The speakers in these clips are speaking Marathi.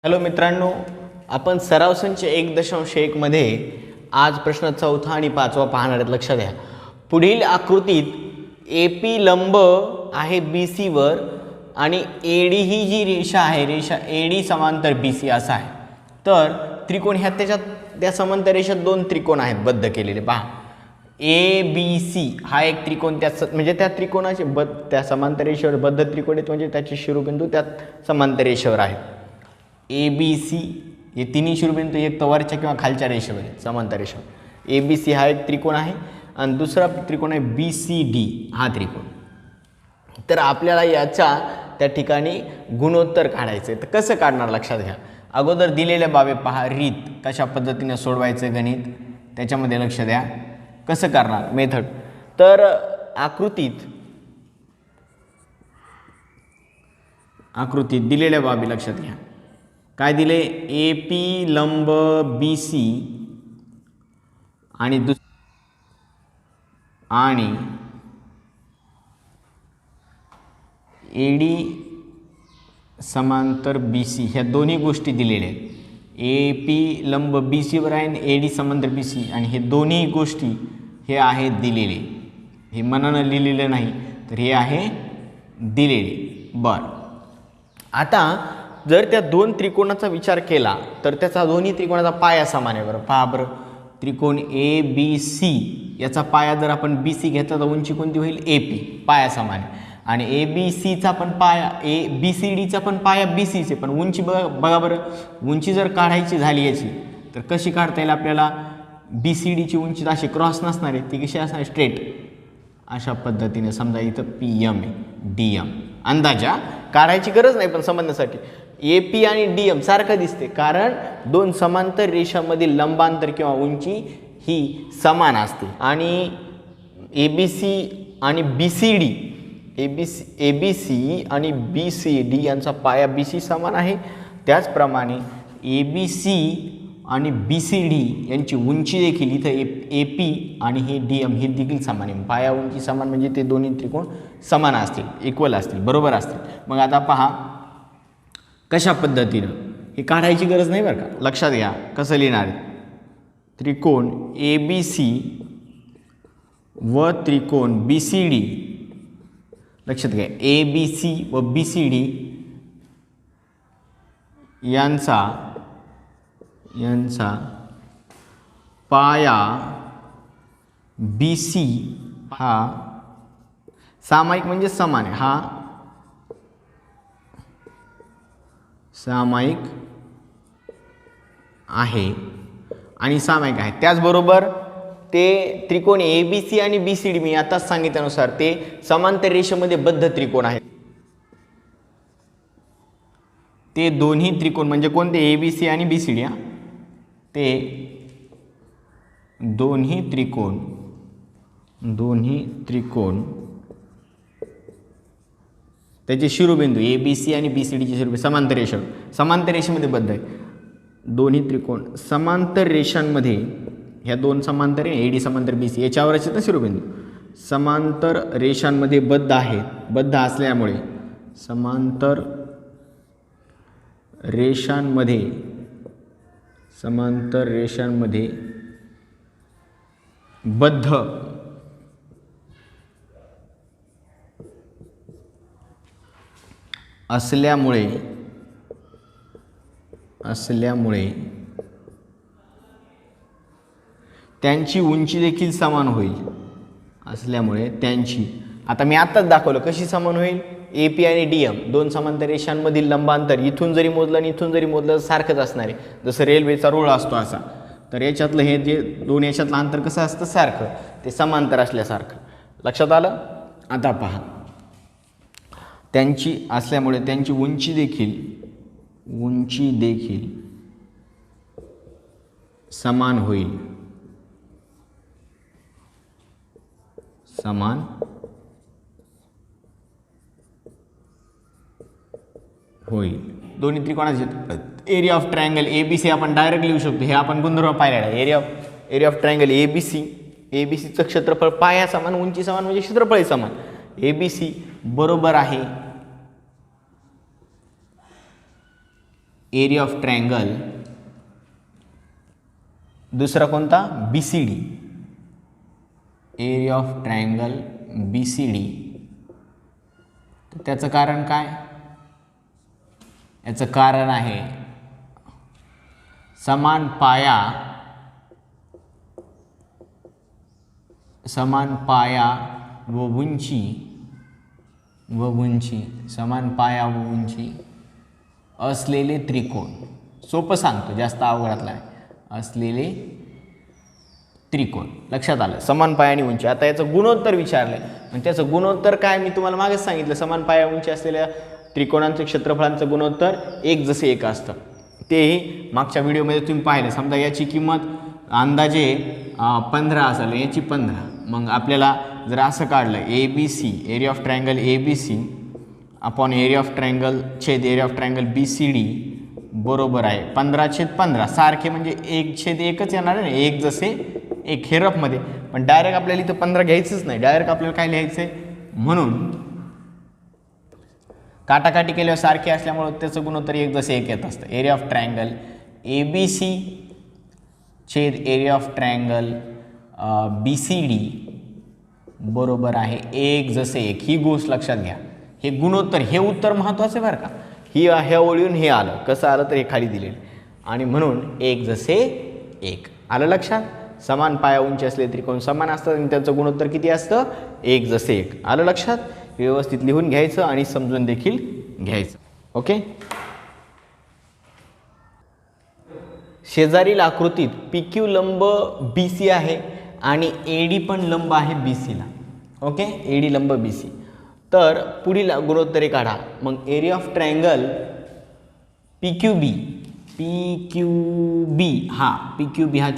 हॅलो मित्रांनो, आपण सराव संच 1.1 मध्ये आज प्रश्न चौथा आणि पाचवा पाहणार आहेत. लक्षात घ्या, पुढील आकृतीत AP लंब आहे BC वर आणि AD ही जी रेषा आहे, रेषा AD समांतर BC असा आहे. तर त्रिकोण ह्या त्या समांतर रेषेत दोन त्रिकोण आहेत बद्ध केलेले. पहा, ABC हा एक त्रिकोण म्हणजे त्या त्रिकोणाचे त्या समांतर रेषेवर बद्ध त्रिकोण आहेत, म्हणजे त्याचे शिरोबिंदू त्या समांतर रेषेवर आहेत. ABC हे तिन्ही शिरोबिंदू एक तर वरच्या किंवा खालच्या रेषेवर आहेत, समांतर रेषेवर. ABC हा एक त्रिकोण आहे आणि दुसरा त्रिकोण आहे BCD हा त्रिकोण. तर आपल्याला याचा त्या ठिकाणी गुणोत्तर काढायचं आहे. तर कसं काढणार लक्षात घ्या. अगोदर दिलेल्या बाबी पहा, रीत कशा पद्धतीने सोडवायचं गणित त्याच्यामध्ये लक्ष द्या. कसं करणार मेथड. तर आकृतीत दिलेल्या बाबी लक्षात घ्या. काय दिले? AP लंब BC आणि AD समांतर BC ह्या दोन्ही गोष्टी दिलेल्या आहेत. AP लंब BC वर आहे आणि AD समांतर BC, आणि हे दोन्ही गोष्टी हे आहेत दिलेले. हे मनानं लिहिलेले नाही, तर हे आहे दिलेले. बरं, आता जर त्या दोन त्रिकोणाचा विचार केला तर त्याचा दोन्ही त्रिकोणाचा पाया समान आहे. बरं पहा, बरं त्रिकोण ABC याचा पाया जर आपण BC घेतला तर उंची कोणती होईल? AP, पाया समान आहे. आणि ABCचा पण पाया BCDचा पण पाया BCचे, पण उंची बघा बरं, उंची जर काढायची झाली याची तर कशी काढता येईल आपल्याला? BCDची उंची अशी क्रॉस नसणार आहे, ती कशी असणार? स्ट्रेट. अशा पद्धतीने समजा इथं PM आहे, DM अंदाजा काढायची गरज नाही, पण समजण्यासाठी AP आणि DM सारखं दिसते, कारण दोन समांतर रेषांमधील लंबांतर किंवा उंची ही समान असते. आणि ABC आणि ABC आणि BCD यांचा पाया BC समान आहे. त्याचप्रमाणे ABC आणि BCD यांची उंची देखील इथं AP आणि हे DM हे देखील समान आहे. पाया उंची समान म्हणजे ते दोन्ही त्रिकोण समान असतील, इक्वल असतील, बरोबर असतील. मग आता पहा कशा पद्धतीनं हे काढायची गरज नाही बरं का. लक्षात घ्या कसं लिहिणार आहे. त्रिकोण ABC व त्रिकोण BCD, लक्षात घ्या ABC व BCD यांचा पाया BC हा सामायिक म्हणजे समान आहे. हा सामायिक आहे आणि सामायिक आहे. त्याचबरोबर ते त्रिकोण ABC आणि BCD मी आताच सांगितल्यानुसार ते समांतर रेषेमध्ये बद्ध त्रिकोण आहेत. ते दोन्ही त्रिकोण म्हणजे कोणते? ABC आणि BCD. ते दोन्ही त्रिकोण त्याचे शिरोबिंदू ABC आणि BCDचे शिरोबिंदू समांतर रेषेमध्ये बद्ध आहे. दोन्ही त्रिकोण समांतर रेषांमध्ये, ह्या दोन समांतर आहे AD समांतर BC याच्यावरच येतं शिरोबिंदू, समांतर रेषांमध्ये बद्ध आहेत. बद्ध असल्यामुळे समांतर रेषांमध्ये बद्ध असल्यामुळे त्यांची उंची देखील समान होईल. आता मी आताच दाखवलं कशी समान होईल. AP आणि DM दोन समांतर रेषांमधील लंबांतर इथून जरी मोजलं आणि इथून जरी मोजलं सारखंच असणार आहे, जसं रेल्वेचा रुळ असतो असा. तर याच्यातलं हे जे दोन याच्यातलं अंतर कसं असतं? सारखं, ते समांतर असल्यासारखं. लक्षात आलं? आता पहा, त्यांची असल्यामुळे त्यांची उंची देखील समान होईल. दोन्ही त्रिकोणाचे एरिया ऑफ ट्रायंगल ABC आपण डायरेक्ट लिहू शकतो. हे आपण गुणधर्म पाहिलेला आहे. एरिया ऑफ ट्रायंगल ABCचं क्षेत्रफळ पाया समान, उंची समान म्हणजे क्षेत्रफळ समान. ABC बरोबर आहे एरिया ऑफ ट्रायंगल, दुसरा कोणता B C D, area of triangle B C D, तर त्याचं कारण काय? याचं कारण आहे समान पाया व उंची समान पाया व उंची असलेले त्रिकोण. सोपं सांगतो, जास्त अवघडातला आहे. असलेले त्रिकोण. लक्षात आलं? समान पाया आणि उंची. आता याचं गुणोत्तर विचारलंय, आणि त्याचं गुणोत्तर काय मी तुम्हाला मागेच सांगितलं. समान पाया उंची असलेल्या त्रिकोणांचं क्षेत्रफळांचं गुणोत्तर 1:1 असतं. तेही मागच्या व्हिडिओमध्ये तुम्ही पाहिलं. समजा याची किंमत अंदाजे 15 असेल, याची 15. मग आपल्याला जर असं काढलं A B C, area of triangle A B C upon area of triangle छेद area of triangle B C D बरोबर आहे 15/15. सारखे म्हणजे 1/1च येणार आहे ना, 1:1 हे रफमध्ये. पण डायरेक्ट आपल्याला इथं 15 घ्यायचंच नाही, डायरेक्ट आपल्याला काय लिहायचं आहे. म्हणून काटाकाटी केल्यावर सारखे असल्यामुळं त्याचं गुणोत्तर 1:1 येत असतं. Area of triangle A B C छेद area of triangle B C D बरोबर आहे 1:1. ही गोष्ट लक्षात घ्या. हे गुणोत्तर, हे उत्तर महत्त्वाचं आहे बरं का. ह्या ओळीवरून हे आलं, कसं आलं तर हे खाली दिलेलं, आणि म्हणून 1:1 आलं लक्षात. समान पाया उंची असले त्रिकोण समान असतात आणि त्यांचं गुणोत्तर किती असतं? 1:1. आलं लक्षात? व्यवस्थित लिहून घ्यायचं आणि समजून देखील घ्यायचं. ओके. शेजारील आकृतीत पी क्यू लंब बी सी आहे आणि एडी पण लंब आहे बी सीला. ओके, एडी लंब बी सी. तर पुढील गुणोत्तरे काढा. मग area of triangle P Q B हा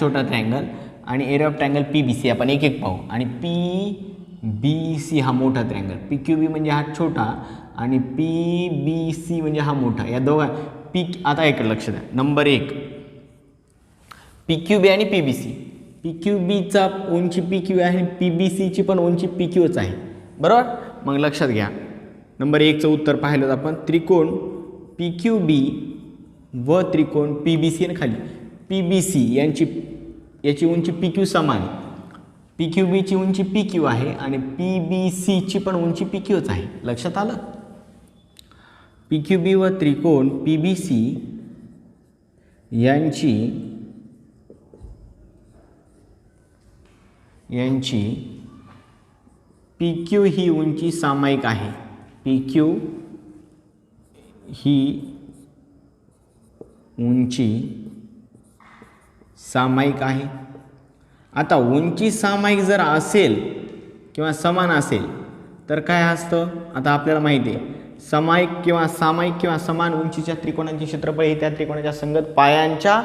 छोटा ट्रायंगल आणि area of triangle P B C आपण एक एक पाहू. आणि पी बी सी हा मोठा ट्रायंगल. पी क्यू बी म्हणजे हा छोटा आणि पी बी सी म्हणजे हा मोठा. या दोघा आता इकडे लक्ष द्या. नंबर 1 पी क्यू बी आणि P B C. P Q बीचा उंची पी क्यू आहे आणि पी बी सीची पण उंची पी क्यूच आहे, बरोबर. मग लक्षात घ्या, नंबर 1चं उत्तर पाहिलं आपण. त्रिकोण पी क्यू बी व त्रिकोण पी बी सी आणि खाली पी बी सी याची उंची पी क्यू समान आहे. पी क्यू बीची उंची पी क्यू आहे आणि पी बी सीची पण उंची पी क्यूच आहे. लक्षात आलं? पी क्यू बी व त्रिकोण पी बी सी यांची पी क्यू ही उंची सामायिक आहे. पी क्यू ही उंची सामायिक आहे. आता उंची सामायिक जर असेल किंवा समान असेल तर काय असतं? आता आपल्याला माहिती आहे, सामायिक किंवा समान उंचीच्या त्रिकोणांची क्षेत्रफळ हे त्या त्रिकोणाच्या संगत पायांच्या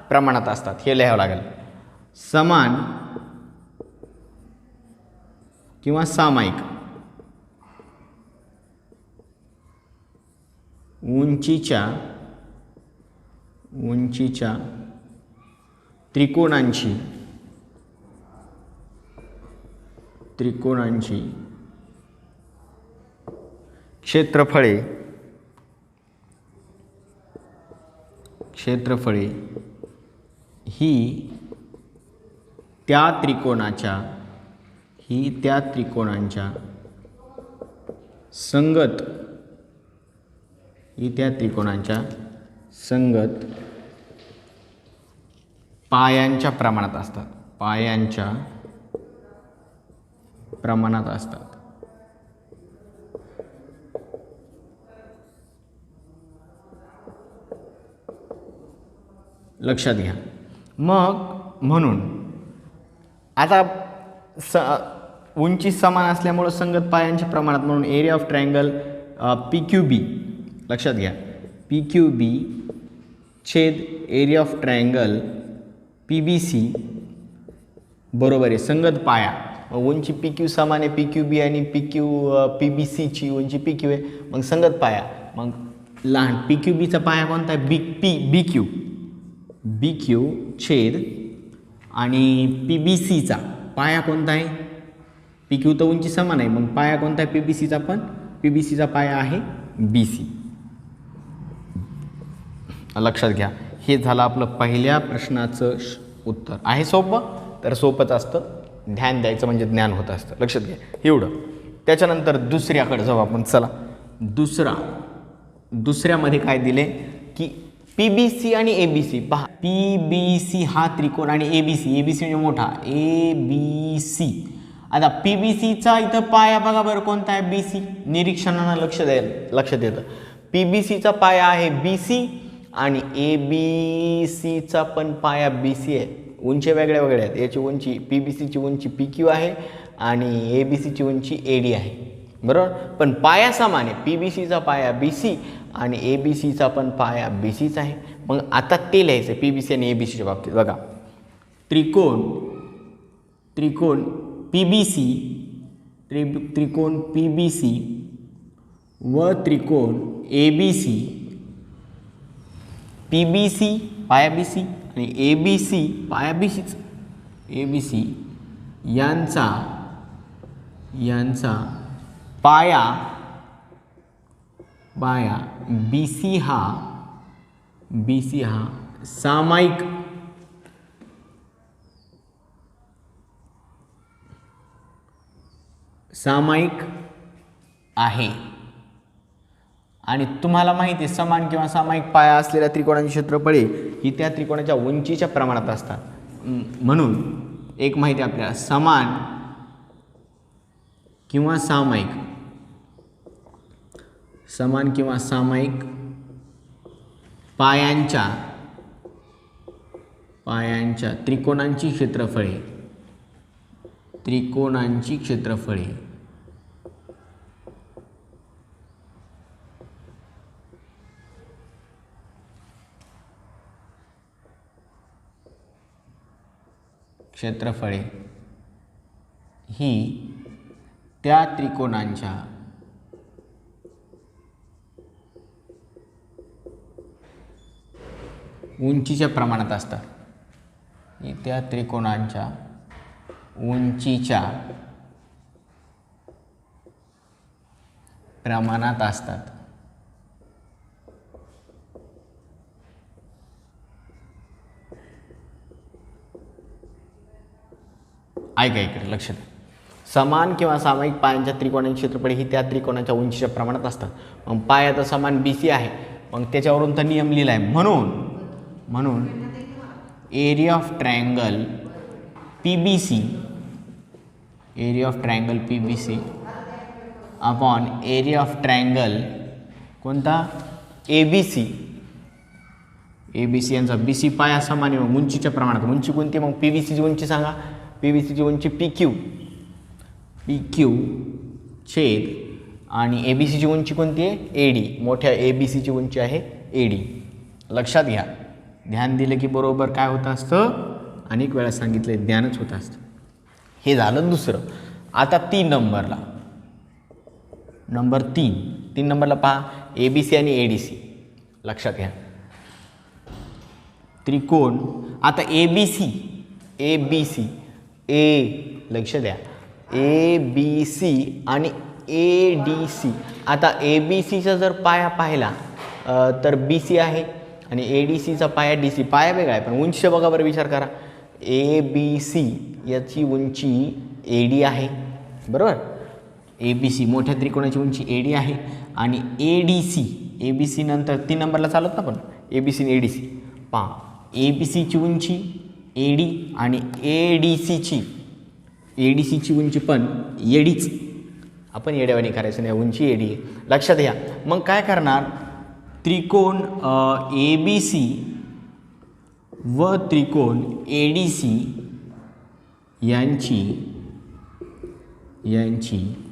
प्रमाणात असतात. हे लिहावं लागेल. समान किंवा सामायिक उंचीच्या त्रिकोणांची क्षेत्रफळे ही त्या त्रिकोणांच्या संगत पायांच्या प्रमाणात असतात. लक्षात घ्या. मग म्हणून आता उंची समान असल्यामुळं संगत पायांच्या प्रमाणात, म्हणून area of triangle P Q B, लक्षात घ्या, पी क्यू बी छेद area of triangle P B C बरोबर आहे संगत पाया. उंची पी क्यू समान आहे, पी क्यू बी आणि पी बी सीची उंची पी क्यू आहे, मग संगत पाया. मग लहान पी क्यू बीचा पाया कोणता आहे? बी क्यू छेद आणि पी बी सीचा पाया कोणता आहे? पी क्यू तर उंची समान आहे, मग पाया कोणता आहे? पी बी सीचा. पण पी बी सीचा पाया आहे बी सी. लक्षात घ्या. हे झालं आपलं पहिल्या प्रश्नाचं उत्तर. आहे सोपं? तर सोपंच असतं. ध्यान द्यायचं म्हणजे ज्ञान होत असतं. लक्षात घ्या एवढं. त्याच्यानंतर दुसऱ्याकडे जाऊ आपण. चला दुसऱ्यामध्ये काय दिले की PBC आणि ABC. पहा PBC हा त्रिकोण आणि ABC म्हणजे मोठा ABC. आता PBCचा इथं पाया बघा बरं कोणता आहे? BC. निरीक्षणानं लक्षात येतं. PBCचा पाया आहे BC आणि ABCचा पण पाया BC आहे. उंची वेगळ्या वेगळ्या आहेत. याची उंची PBCची उंची PQ आहे आणि ABCची उंची AD आहे. बरोबर. पण पाया समान आहे. PBCचा पाया BC आणि ABCचा पण पाया BCच आहे. मग आता ते लिहायचं PBC आणि ABCच्या बाबतीत. बघा त्रिकोण PBC त्रिकोण PBC व त्रिकोण ABC. PBC पाया BC आणि ABC पाया BCच. ABC यांचा पाया BC हा सामायिक आहे. आणि तुम्हाला माहिती आहे समान किंवा सामायिक पाया असलेल्या त्रिकोणाची क्षेत्रफळे ही त्या त्रिकोणाच्या उंचीच्या प्रमाणात असतात. म्हणून एक माहिती आपल्याला समान किंवा सामायिक पायांच्या त्रिकोणांची क्षेत्रफळे ही त्या त्रिकोणांच्या उंचीच्या प्रमाणात असतात. त्या त्रिकोणांच्या उंचीच्या प्रमाणात असतात. ऐका इकडे लक्षात. समान किंवा सामायिक पायांच्या त्रिकोणांची क्षेत्रफळे ही त्या त्रिकोणाच्या उंचीच्या प्रमाणात असतात. मग पाया तर समान BC आहे. मग त्याच्यावरून तर नियम लिहिला आहे. म्हणून area of triangle PBC upon area of triangle कोणता? ABC यांचा BC पाया समान आहे. मग उंचीच्या प्रमाणात उंची कोणती? मग PBCची उंची सांगा. PBCची उंची PQ छेद आणि ABCची उंची कोणती आहे? AD. मोठ्या ABCची उंची आहे AD. लक्षात घ्या. ध्यान दिलं की बरोबर काय होतं असतं? अनेक वेळा सांगितलं ज्ञानच होत असतं. हे झालं दुसरं. आता 3 नंबरला पहा ABC आणि ADC. लक्षात घ्या. त्रिकोण आता ABC लक्ष द्या. ABC आणि ADC. आता ABCचा जर पाया पाहिला तर BC आहे आणि ADCचा पाया DC. पाया वेगळा आहे पण उंची बघा बरं. विचार करा. ABC याची उंची AD आहे. बरोबर. ABC मोठ्या त्रिकोणाची उंची AD आहे आणि ADC ABC नंतर 3 नंबरला चालत ना. पण ABC आणि ADC पहा. ABCची उंची AD आणि ADCची उंची पण ADच. आपण येड्यावानी करायचं नाही. उंची AD आहे. लक्षात घ्या. मग काय करणार? त्रिकोण ABC व त्रिकोण ADC यांची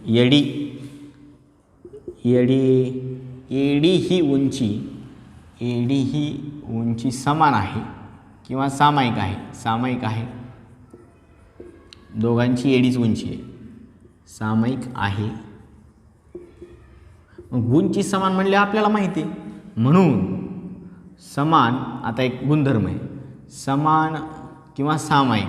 AD ही उंची समान आहे किंवा सामायिक आहे. दोघांची ADच उंची आहे. सामायिक आहे. मग उंची समान म्हणले आपल्याला माहिती आहे. म्हणून समान आता एक गुणधर्म आहे. समान किंवा सामायिक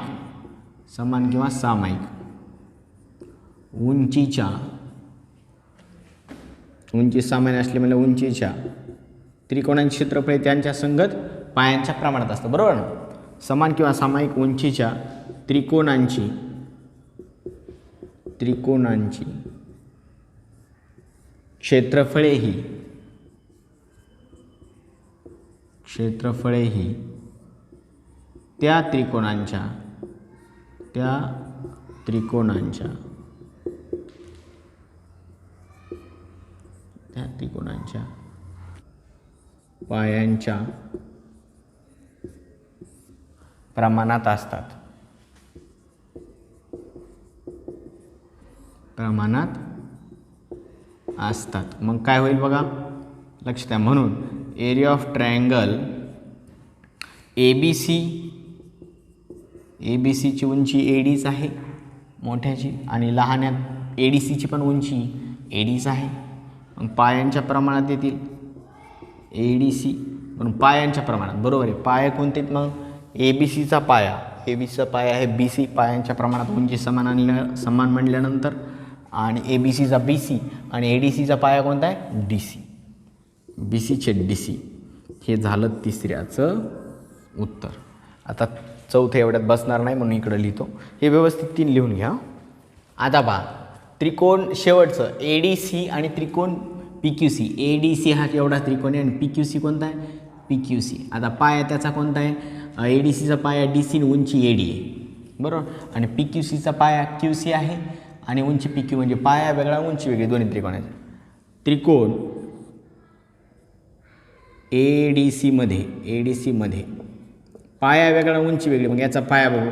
उंची सामान्य असली म्हणजे उंचीच्या त्रिकोणांचे क्षेत्रफळ हे त्यांच्या संगत पायांच्या प्रमाणात असतं, बरोबर ना. समान किंवा सामायिक उंचीच्या त्रिकोणांची क्षेत्रफळेही त्या त्रिकोणांच्या पायांच्या प्रमाणात असतात. मग काय होईल बघा, लक्षात द्या. म्हणून एरिया ऑफ ट्रायंगल ABCची उंची ADच आहे मोठ्याची, आणि लहान्यात ADCची पण उंची ADच आहे. मग पायांच्या प्रमाणात येतील ADC, म्हणून पायांच्या प्रमाणात, बरोबर आहे. पाया कोणते आहेत मग? ABCचा पाया आहे BC, पायांच्या प्रमाणात उंची समान म्हणल्यानंतर, आणि ABCचा BC आणि ADCचा पाया कोणता आहे? DC. BC/DC हे झालं तिसऱ्याचं उत्तर. आता चौथं एवढ्यात बसणार नाही म्हणून इकडं लिहितो. हे व्यवस्थित 3 लिहून घ्या. आता पहा, त्रिकोण शेवटचं ADC आणि त्रिकोण PQC. ADC हा एवढा त्रिकोण आहे आणि PQC कोणता आहे? PQC. आता पाया त्याचा कोणता आहे? ADCचा पाया DC आणि उंची AD आहे, बरोबर. आणि PQCचा पाया QC आहे आणि उंची PQ, म्हणजे पाया वेगळा उंची वेगळी दोन्ही त्रिकोणाचे. त्रिकोण ADC मध्ये पाया वेगळा उंची वेगळी, मग याचा पाया बघू.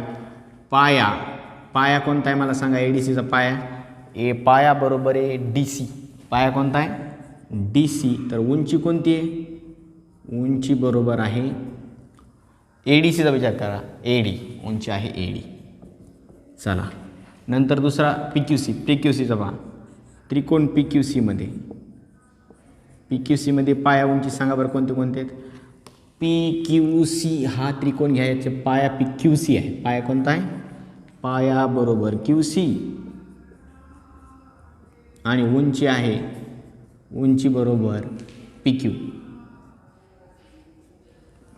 पाया कोणता आहे मला सांगा? ADCचा पाया बरोबर आहे DC. पाया कोणता आहे? DC. तर उंची कोणती आहे? उंची बरोबर आहे ADCचा विचार करा, AD उंची आहे AD. चला, नंतर दुसरा PQCचा पहा. त्रिकोण PQC मध्ये पाया उंची सांगा बरं कोणते आहेत? PQC हा त्रिकोण घ्यायचे, पाया PQC आहे. पाया कोणता आहे? पाया बरोबर QC आणि उंची आहे उंची बरोबर PQ.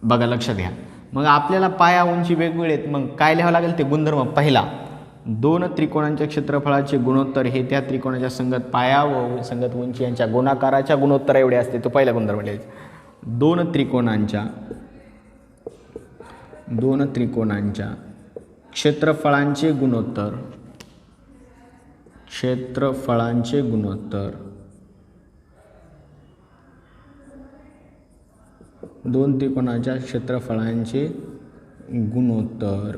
बघा, लक्षात घ्या. मग आपल्याला पाया उंची वेगवेगळे आहेत, मग काय लिहावं लागेल? ते गुणधर्म. पहिला, 2 त्रिकोणांच्या क्षेत्रफळाचे गुणोत्तर हे त्या त्रिकोणाच्या संगत पाया व संगत उंची यांच्या गुणाकाराच्या गुणोत्तरा एवढे असते. तो पहिला गुणधर्म लिहायचा. 2 त्रिकोणांच्या क्षेत्रफळांचे गुणोत्तर 2 त्रिकोणाच्या क्षेत्रफळांचे गुणोत्तर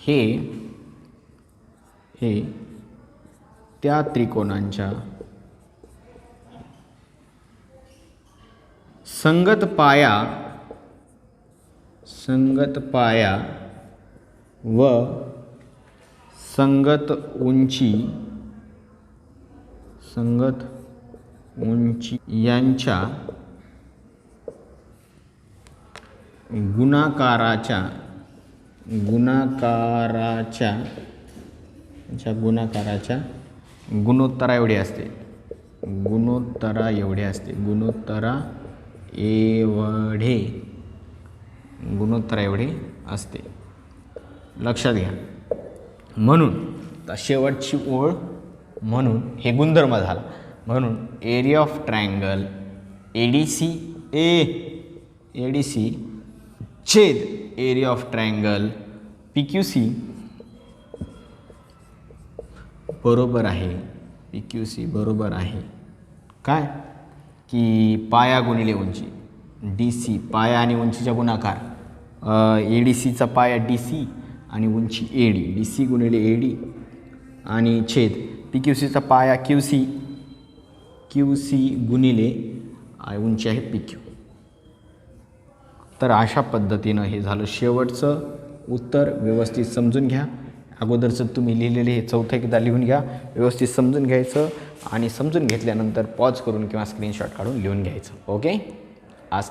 हे त्या त्रिकोणांच्या संगत पाया व संगत उंची यांच्या गुणाकाराच्या गुणोत्तरा एवढे असते. गुणोत्तरा एवढे असते. लक्षात घ्या. म्हणून शेवटची ओळ, म्हणून हे गुणधर्म झाला. म्हणून एरिया ऑफ ट्रायंगल ADC छेद एरिया ऑफ ट्रायंगल PQC बरोबर आहे काय की पाया गुणिले उंची DC. पाया आणि उंचीचा गुणाकार ADCचा पाया DC आणि उंची AD. DC गुणिले AD आणि छेद PQCचा पाया QC गुणिले उंची आहे PQ. तर अशा पद्धतीनं हे झालं शेवटचं उत्तर. व्यवस्थित समजून घ्या. अगोदरचं तुम्ही लिहिलेले हे चौथं एकदा लिहून घ्या. व्यवस्थित समजून घ्यायचं आणि समजून घेतल्यानंतर पॉज करून किंवा स्क्रीनशॉट काढून लिहून घ्यायचं. ओके. आज